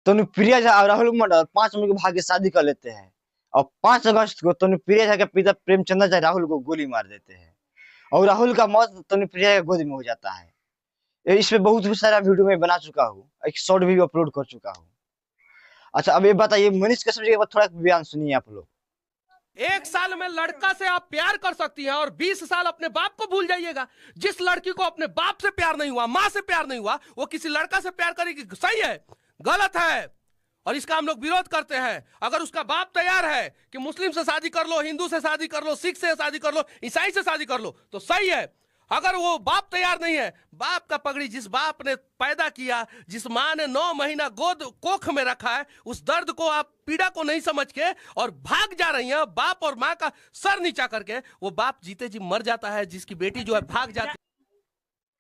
तनुप्रिया झा और राहुल मंडल 5 मई को भाग्य शादी कर लेते हैं और 5 अगस्त को तनुप्रिया झा के पिता प्रेमचंद्र झा राहुल को गोली मार देते हैं और राहुल का मौत तनुप्रिया के गोद में हो जाता है। इस पे बहुत सारा वीडियो मैं बना चुका हूँ, एक शॉर्ट वीडियो अपलोड कर चुका हूँ। अच्छा अब ये बताइए, मनीष कसम जी के बाद थोड़ा बयान सुनिए आप लोग। 1 साल में लड़का से आप प्यार कर सकती हैं और 20 साल अपने बाप को भूल जाइएगा। जिस लड़की को अपने बाप से प्यार नहीं हुआ, माँ से प्यार नहीं हुआ, वो किसी लड़का से प्यार करेगी? सही है? गलत है। और इसका हम लोग विरोध करते हैं। अगर उसका बाप तैयार है कि मुस्लिम से शादी कर लो, हिंदू से शादी कर लो, सिख से शादी कर लो, ईसाई से शादी कर लो, तो सही है। अगर वो बाप तैयार नहीं है, बाप का पगड़ी जिस बाप ने पैदा किया, जिस माँ ने 9 महीना गोद कोख में रखा है, उस दर्द को आप पीड़ा को नहीं समझ के और भाग जा रही हैं बाप और माँ का सर नीचा करके। वो बाप जीते जी मर जाता है, जिसकी बेटी जो है भाग जाती है।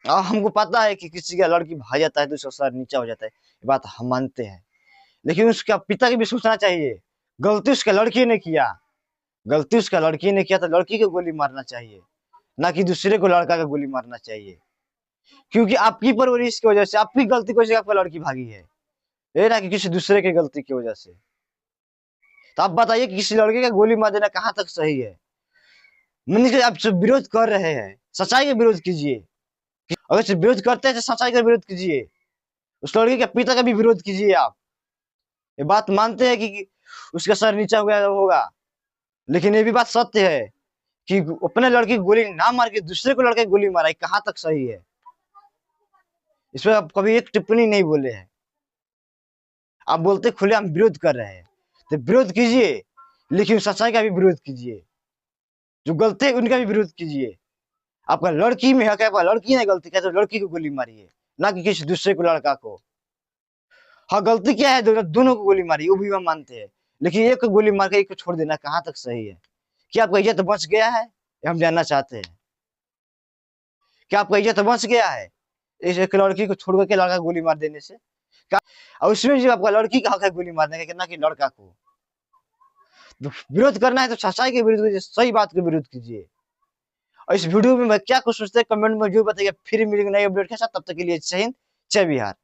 हमको पता है कि किसी का लड़की भाग जाता है तो उसका सर नीचा हो जाता है, ये बात हम मानते हैं, लेकिन उसका पिता की भी सोचना चाहिए। गलती उसका लड़की ने किया, गलती उसका लड़की ने किया तो लड़की को गोली मारना चाहिए, ना कि दूसरे को लड़का का गोली मारना चाहिए। क्योंकि आपकी परवरिश की वजह से, आपकी गलती की वजह से आपका लड़की भागी है, ये ना कि किसी दूसरे की गलती की वजह से। तो आप बताइए कि किसी लड़के का गोली मार देना कहाँ तक सही है? मैंने आप जो विरोध कर रहे हैं, सच्चाई का विरोध कीजिए। अगर सिर्फ विरोध करते हैं तो सच्चाई का विरोध कीजिए, उस लड़के के पिता का भी विरोध कीजिए। आप ये बात मानते हैं कि उसका सर नीचा हुआ होगा, लेकिन ये भी बात सत्य है कि अपने लड़की को गोली ना मार के दूसरे को लड़के गोली मारा, कहाँ तक सही है? इस पर आप कभी एक टिप्पणी नहीं बोले हैं। आप बोलते खुले हम विरोध कर रहे हैं, तो विरोध कीजिए, लेकिन सच्चाई का भी विरोध कीजिए। जो गलती है उनका भी विरोध कीजिए। आपका लड़की में हक है, आपका लड़की ने गलती किया तो लड़की को गोली मारिए, ना कि किसी दूसरे को लड़का को। हाँ गलती क्या है, दोनों को गोली मारी, वो भी हम मानते हैं, लेकिन एक को गोली मार के एक को छोड़ देना कहाँ तक सही है? क्या आपका इज्जत बच गया है? हम जानना चाहते हैं, क्या आपका इज्जत बच गया है इस एक लड़की को छोड़ के लड़का गोली मार देने से? क्या और उसमें जो आपका लड़की का हक है गोली मारने का, ना कि लड़का को? तो विरोध करना है तो सच्चाई के विरोध कीजिए, सही बात के विरोध कीजिए। और इस वीडियो में क्या कुछ सोचते हैं कमेंट में जो बताइए। फिर मिलेंगे नए अपडेट के साथ, तब तक के लिए जय हिंद, जय बिहार।